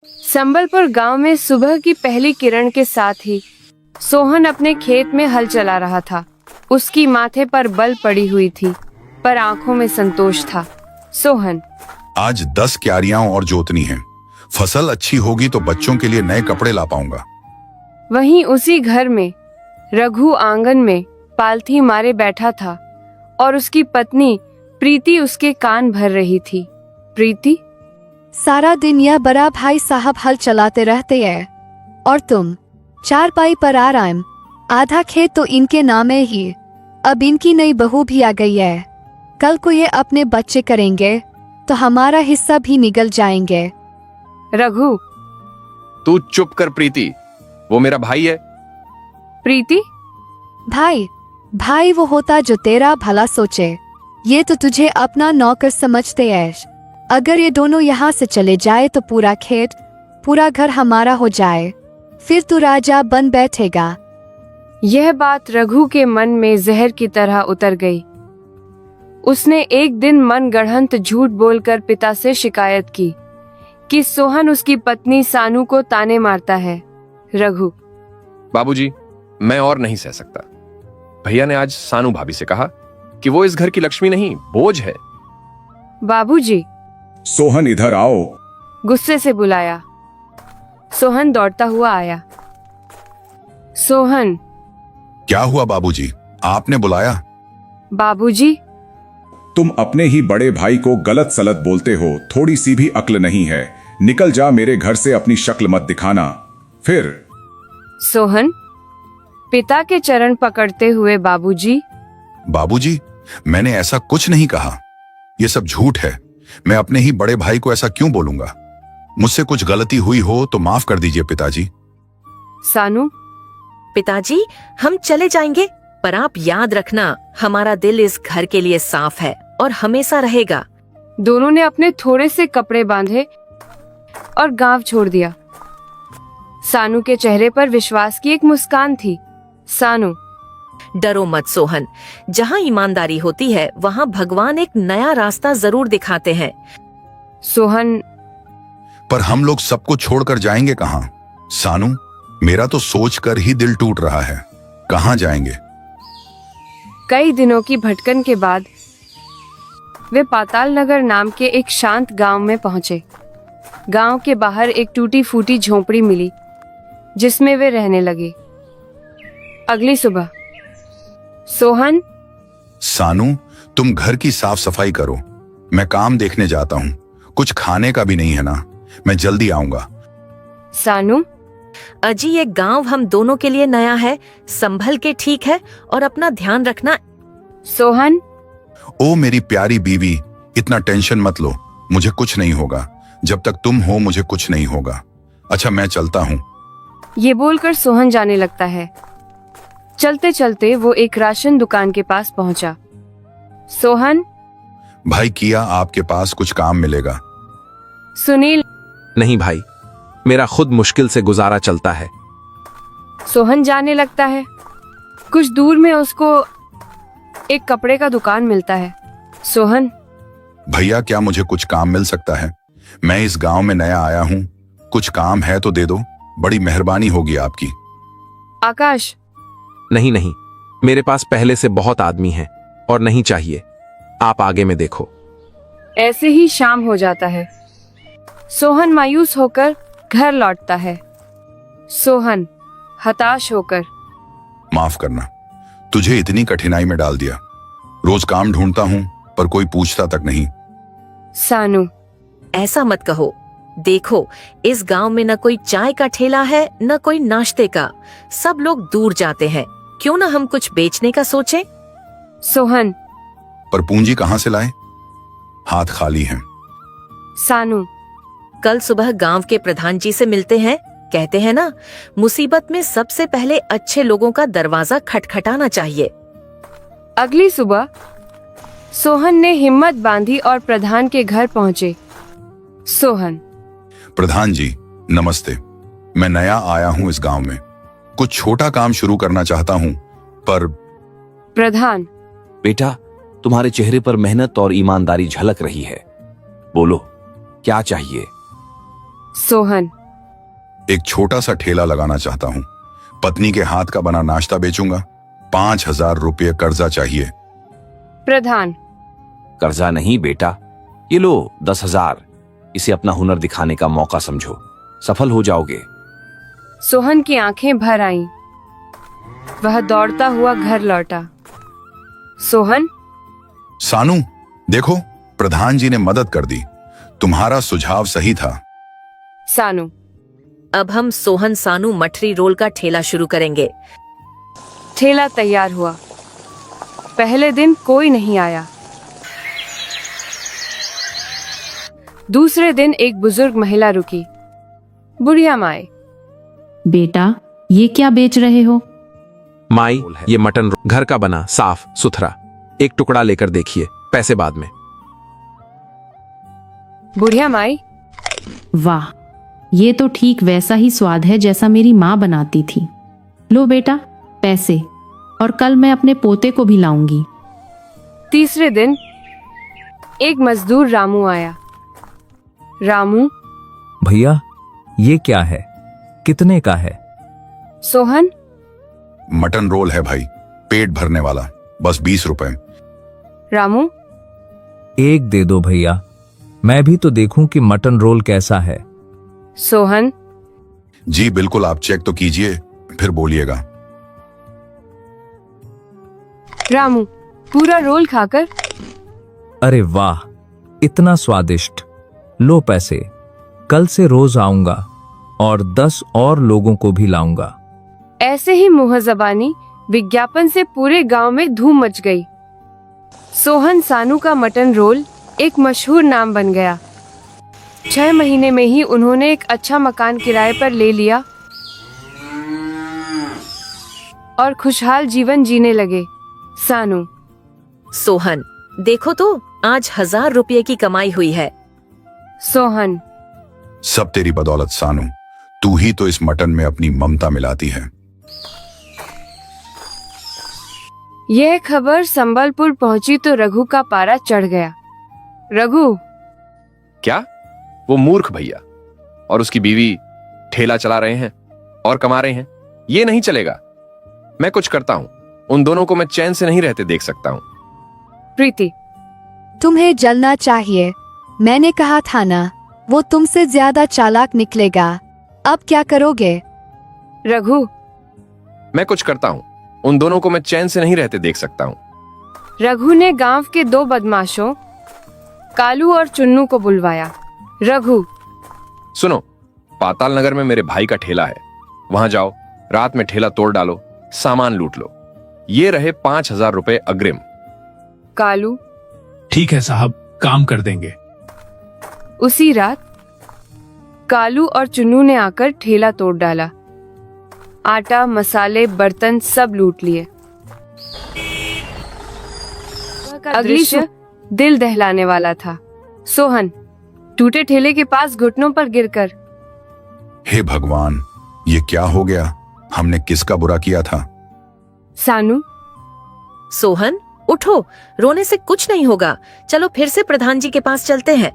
संबलपुर गांव में सुबह की पहली किरण के साथ ही सोहन अपने खेत में हल चला रहा था। उसकी माथे पर बल पड़ी हुई थी, पर आंखों में संतोष था। सोहन, आज 10 क्यारियां और जोतनी है। फसल अच्छी होगी तो बच्चों के लिए नए कपड़े ला पाऊंगा। वहीं उसी घर में रघु आंगन में पालथी मारे बैठा था और उसकी पत्नी प्रीति उसके कान भर रही थी। प्रीति, सारा दिन यह बड़ा भाई साहब हल चलाते रहते हैं और तुम चारपाई पर आराम। आधा खेत तो इनके नाम है ही। अब इनकी नई बहू भी आ गई है। कल को ये अपने बच्चे करेंगे तो हमारा हिस्सा भी निकल जाएंगे। रघु, तू चुप कर प्रीति, वो मेरा भाई है। प्रीति, भाई भाई वो होता जो तेरा भला सोचे। ये तो तुझे अपना नौकर समझते हैं। अगर ये दोनों यहाँ से चले जाए तो पूरा खेत पूरा घर हमारा हो जाए, फिर तू राजा बन बैठेगा। यह बात रघु के मन में जहर की तरह उतर गई। उसने एक दिन मन गढ़ंत झूठ बोलकर पिता से शिकायत की कि सोहन उसकी पत्नी सानू को ताने मारता है। रघु, बाबूजी, मैं और नहीं सह सकता। भैया ने आज सानू भाभी से कहा कि वो इस घर की लक्ष्मी नहीं, बोझ है। बाबूजी, सोहन इधर आओ। गुस्से से बुलाया। सोहन दौड़ता हुआ आया। सोहन, क्या हुआ बाबूजी, आपने बुलाया? बाबूजी, तुम अपने ही बड़े भाई को गलत सलत बोलते हो। थोड़ी सी भी अक्ल नहीं है। निकल जा मेरे घर से, अपनी शक्ल मत दिखाना। फिर सोहन पिता के चरण पकड़ते हुए, बाबूजी। बाबूजी, मैंने ऐसा कुछ नहीं कहा। ये सब झूठ है। मैं अपने ही बड़े भाई को ऐसा क्यों बोलूंगा? मुझसे कुछ गलती हुई हो तो माफ कर दीजिए पिताजी। सानू, पिताजी, हम चले जाएंगे, पर आप याद रखना हमारा दिल इस घर के लिए साफ है और हमेशा रहेगा। दोनों ने अपने थोड़े से कपड़े बांधे और गांव छोड़ दिया। सानू के चेहरे पर विश्वास की एक मुस्कान थी। सानू, डरो मत सोहन, जहाँ ईमानदारी होती है वहाँ भगवान एक नया रास्ता जरूर दिखाते हैं। सोहन, पर हम लोग सबको छोड़कर जाएंगे कहाँ? सानू, मेरा तो सोचकर ही दिल टूट रहा है। कहाँ जाएंगे? कई दिनों की भटकन के बाद वे पाताल नगर नाम के एक शांत गांव में पहुंचे। गांव के बाहर एक टूटी फूटी झोंपड़ी मिली जिसमें वे रहने लगे। अगली सुबह, सोहन, सानू, तुम घर की साफ सफाई करो। मैं काम देखने जाता हूँ। कुछ खाने का भी नहीं है ना। मैं जल्दी आऊंगा। सानू, अजी ये गांव हम दोनों के लिए नया है, संभल के ठीक है और अपना ध्यान रखना। सोहन, ओ मेरी प्यारी बीवी, इतना टेंशन मत लो। मुझे कुछ नहीं होगा। जब तक तुम हो मुझे कुछ नहीं होगा। अच्छा, मैं चलता हूँ। ये बोलकर सोहन जाने लगता है। चलते चलते वो एक राशन दुकान के पास पहुंचा। सोहन, भाई किया, आपके पास कुछ काम मिलेगा? सुनील, नहीं भाई, मेरा खुद मुश्किल से गुजारा चलता है। सोहन जाने लगता है। कुछ दूर में उसको एक कपड़े का दुकान मिलता है। सोहन, भैया, क्या मुझे कुछ काम मिल सकता है? मैं इस गांव में नया आया हूँ। कुछ काम है तो दे दो। बड़ी मेहरबानी होगी आपकी। आकाश, नहीं नहीं, मेरे पास पहले से बहुत आदमी हैं और नहीं चाहिए। आप आगे में देखो। ऐसे ही शाम हो जाता है। सोहन मायूस होकर घर लौटता है। सोहन हताश होकर, माफ करना, तुझे इतनी कठिनाई में डाल दिया। रोज काम ढूंढता हूँ पर कोई पूछता तक नहीं। सानू, ऐसा मत कहो। देखो, इस गांव में न कोई चाय का ठेला है न कोई नाश्ते का। सब लोग दूर जाते हैं। क्यों ना हम कुछ बेचने का सोचें? सोहन, पर पूंजी कहाँ से लाए? हाथ खाली हैं। सानू, कल सुबह गांव के प्रधान जी से मिलते हैं। कहते हैं ना, मुसीबत में सबसे पहले अच्छे लोगों का दरवाजा खटखटाना चाहिए। अगली सुबह सोहन ने हिम्मत बांधी और प्रधान के घर पहुंचे। सोहन, प्रधान जी नमस्ते। मैं नया आया हूँ इस गांव में। कुछ छोटा काम शुरू करना चाहता हूँ पर। प्रधान, बेटा, तुम्हारे चेहरे पर मेहनत और ईमानदारी झलक रही है। बोलो, क्या चाहिए? सोहन। एक छोटा सा ठेला लगाना चाहता हूँ। पत्नी के हाथ का बना नाश्ता बेचूंगा। 5,000 रुपये कर्जा चाहिए। प्रधान। कर्जा नहीं बेटा, ये लो 10,000। इसे अपना हुनर दिखाने का मौका समझो, सफल हो जाओगे। सोहन की आंखें भर आईं। वह दौड़ता हुआ घर लौटा। सोहन। सानू, देखो, प्रधान जी ने मदद कर दी। तुम्हारा सुझाव सही था। सानू। अब हम सोहन सानू मठरी रोल का ठेला शुरू करेंगे। ठेला तैयार हुआ। पहले दिन कोई नहीं आया। दूसरे दिन एक बुजुर्ग महिला रुकी। बुढ़िया माए। बेटा, ये क्या बेच रहे हो? माई, ये मटन घर का बना, साफ सुथरा। एक टुकड़ा लेकर देखिए, पैसे बाद में। बुढ़िया माई। वाह, ये तो ठीक वैसा ही स्वाद है जैसा मेरी माँ बनाती थी। लो बेटा, पैसे, और कल मैं अपने पोते को भी लाऊंगी। तीसरे दिन एक मजदूर रामू आया। रामू। भैया, ये क्या है? कितने का है? सोहन। मटन रोल है भाई, पेट भरने वाला, बस 20 रुपए। रामू। एक दे दो भैया, मैं भी तो देखूं कि मटन रोल कैसा है। सोहन। जी बिल्कुल, आप चेक तो कीजिए, फिर बोलिएगा। रामू पूरा रोल खाकर। अरे वाह, इतना स्वादिष्ट। लो पैसे, कल से रोज आऊंगा और 10 और लोगों को भी लाऊंगा। ऐसे ही मुँह ज़बानी विज्ञापन से पूरे गांव में धूम मच गई। सोहन सानू का मटन रोल एक मशहूर नाम बन गया। 6 महीने में ही उन्होंने एक अच्छा मकान किराए पर ले लिया और खुशहाल जीवन जीने लगे। सानू। सोहन, देखो तो आज 1,000 रुपये की कमाई हुई है। सोहन। सब तेरी बदौलत सानू, तू ही तो इस मटन में अपनी ममता मिलाती है। यह खबर संबलपुर पहुंची तो रघु का पारा चढ़ गया। रघु। क्या? वो मूर्ख भैया और उसकी बीवी ठेला चला रहे हैं और कमा रहे हैं। ये नहीं चलेगा। मैं कुछ करता हूं। उन दोनों को मैं चैन से नहीं रहते देख सकता हूं। प्रीति। तुम्हें जलना चाहिए। मैंने कहा था ना, वो तुमसे ज्यादा चालाक निकलेगा। अब क्या करोगे? रघु। मैं कुछ करता हूं। उन दोनों को मैं चैन से नहीं रहते देख सकता हूं। रघु ने गांव के 2 बदमाशों कालू और चुन्नू को बुलवाया। रघु। सुनो, पाताल नगर में मेरे भाई का ठेला है। वहां जाओ, रात में ठेला तोड़ डालो, सामान लूट लो। ये रहे 5,000 रुपए अग्रिम। कालू। ठीक है साहब, काम कर देंगे। उसी रात कालू और चुन्नू ने आकर ठेला तोड़ डाला। आटा, मसाले, बर्तन सब लूट लिए। अगली सुबह दिल दहलाने वाला था। सोहन टूटे ठेले के पास घुटनों पर गिरकर, हे भगवान, ये क्या हो गया? हमने किसका बुरा किया था? सानू। सोहन, उठो, रोने से कुछ नहीं होगा। चलो फिर से प्रधान जी के पास चलते हैं।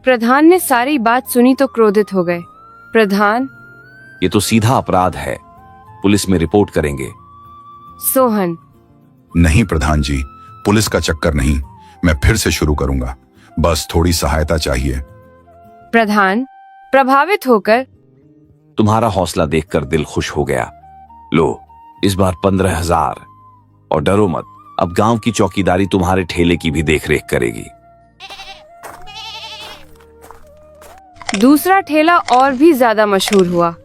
प्रधान ने सारी बात सुनी तो क्रोधित हो गए। प्रधान। ये तो सीधा अपराध है, पुलिस में रिपोर्ट करेंगे। सोहन। नहीं प्रधान जी, पुलिस का चक्कर नहीं, मैं फिर से शुरू करूंगा। बस थोड़ी सहायता चाहिए। प्रधान प्रभावित होकर, तुम्हारा हौसला देखकर दिल खुश हो गया। लो, इस बार 15,000। और डरो मत, अब गांव की चौकीदारी तुम्हारे ठेले की भी देखरेख करेगी। दूसरा ठेला और भी ज्यादा मशहूर हुआ।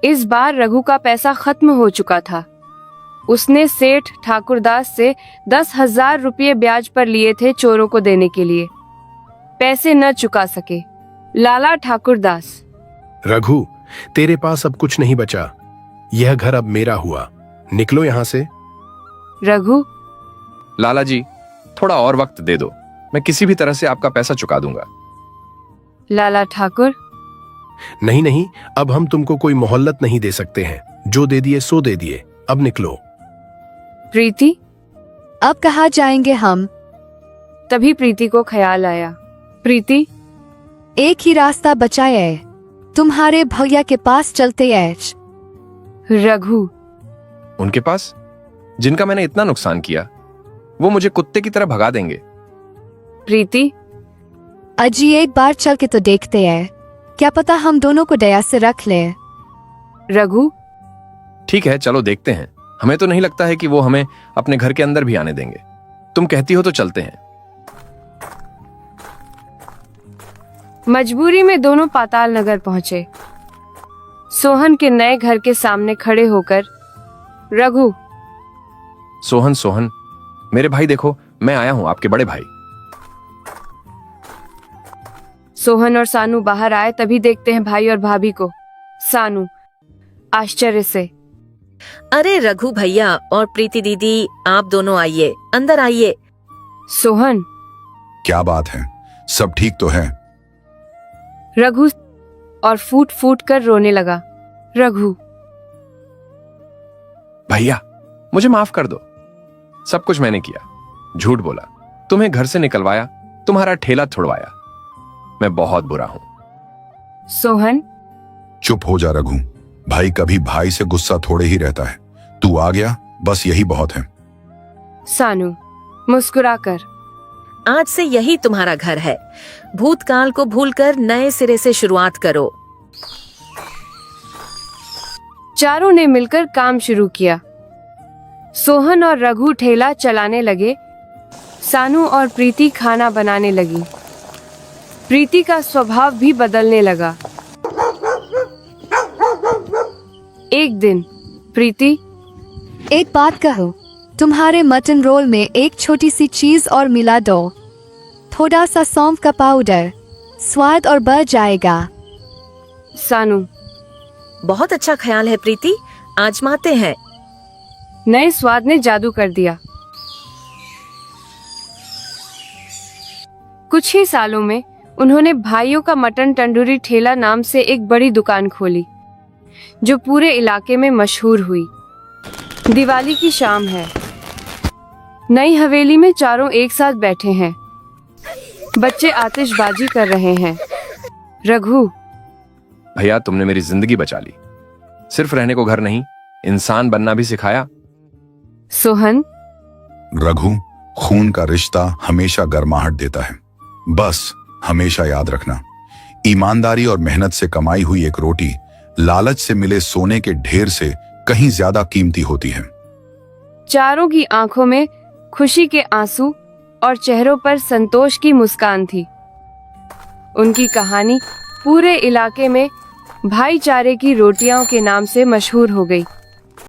इस बार रघु का पैसा खत्म हो चुका था। उसने सेठ ठाकुरदास से 10,000 रुपये ब्याज पर लिए थे चोरों को देने के लिए। पैसे न चुका सके। लाला ठाकुरदास। रघु, तेरे पास अब कुछ नहीं बचा। यह घर अब मेरा हुआ। निकलो यहां से। रघु। लाला जी, थोड़ा और वक्त दे दो, मैं किसी भी तरह से आपका पैसा चुका दूंगा। लाला ठाकुर। नहीं नहीं, अब हम तुमको कोई मोहल्लत नहीं दे सकते हैं। जो दे दिए सो दे दिए, अब निकलो। प्रीति। अब कहाँ जाएंगे हम? तभी प्रीति को ख्याल आया। प्रीति, एक ही रास्ता बचा है, तुम्हारे भैया के पास चलते हैं। रघु, उनके पास जिनका मैंने इतना नुकसान किया, वो मुझे कुत्ते की तरह भगा देंगे। प्रीति, अजी एक बार चल के तो देखते हैं, क्या पता हम दोनों को दया से रख ले। रघु, ठीक है, चलो देखते हैं। हमें तो नहीं लगता है कि वो हमें अपने घर के अंदर भी आने देंगे। तुम कहती हो तो चलते हैं। मजबूरी में दोनों पाताल नगर पहुंचे। सोहन के नए घर के सामने खड़े होकर रघु, सोहन, सोहन, मेरे भाई देखो, मैं आया हूं, आपके बड़े भाई। सोहन और सानू बाहर आए तभी देखते हैं भाई और भाभी को। सानू आश्चर्य से, अरे रघु भैया और प्रीति दीदी, आप दोनों आइए, अंदर आइए। सोहन, क्या बात है, सब ठीक तो है? रघु और फूट फूट कर रोने लगा। रघु, भैया मुझे माफ कर दो, सब कुछ मैंने किया, झूठ बोला, तुम्हें घर से निकलवाया, तुम्हारा ठेला छुड़वाया, मैं बहुत बुरा हूं। सोहन, चुप हो जा रघु, भाई कभी भाई से गुस्सा थोड़े ही रहता है। तू आ गया, बस यही बहुत है। सानू मुस्कुराकर, आज से यही तुम्हारा घर है। भूतकाल को भूलकर नए सिरे से शुरुआत करो। चारों ने मिलकर काम शुरू किया। सोहन और रघु ठेला चलाने लगे, सानू और प्रीति खाना बनाने लगी। प्रीति का स्वभाव भी बदलने लगा। एक दिन प्रीति, एक बात कहो, तुम्हारे मटन रोल में एक छोटी सी चीज और मिला दो, थोड़ा सा सौंफ का पाउडर, स्वाद और बढ़ जाएगा। सानू, बहुत अच्छा ख्याल है प्रीति, आजमाते हैं। नए स्वाद ने जादू कर दिया। कुछ ही सालों में उन्होंने भाइयों का मटन तंदूरी ठेला नाम से एक बड़ी दुकान खोली, जो पूरे इलाके में मशहूर हुई। दिवाली की शाम है। नई हवेली में चारों एक साथ बैठे हैं। बच्चे आतिशबाजी कर रहे हैं। रघु, भैया तुमने मेरी जिंदगी बचा ली, सिर्फ रहने को घर नहीं, इंसान बनना भी सिखाया। सोहन, रघु, खून का रिश्ता हमेशा गर्माहट देता है, बस हमेशा याद रखना, ईमानदारी और मेहनत से कमाई हुई एक रोटी लालच से मिले सोने के ढेर से कहीं ज्यादा कीमती होती है। चारों की आंखों में खुशी के आंसू और चेहरों पर संतोष की मुस्कान थी। उनकी कहानी पूरे इलाके में भाईचारे की रोटियों के नाम से मशहूर हो गई।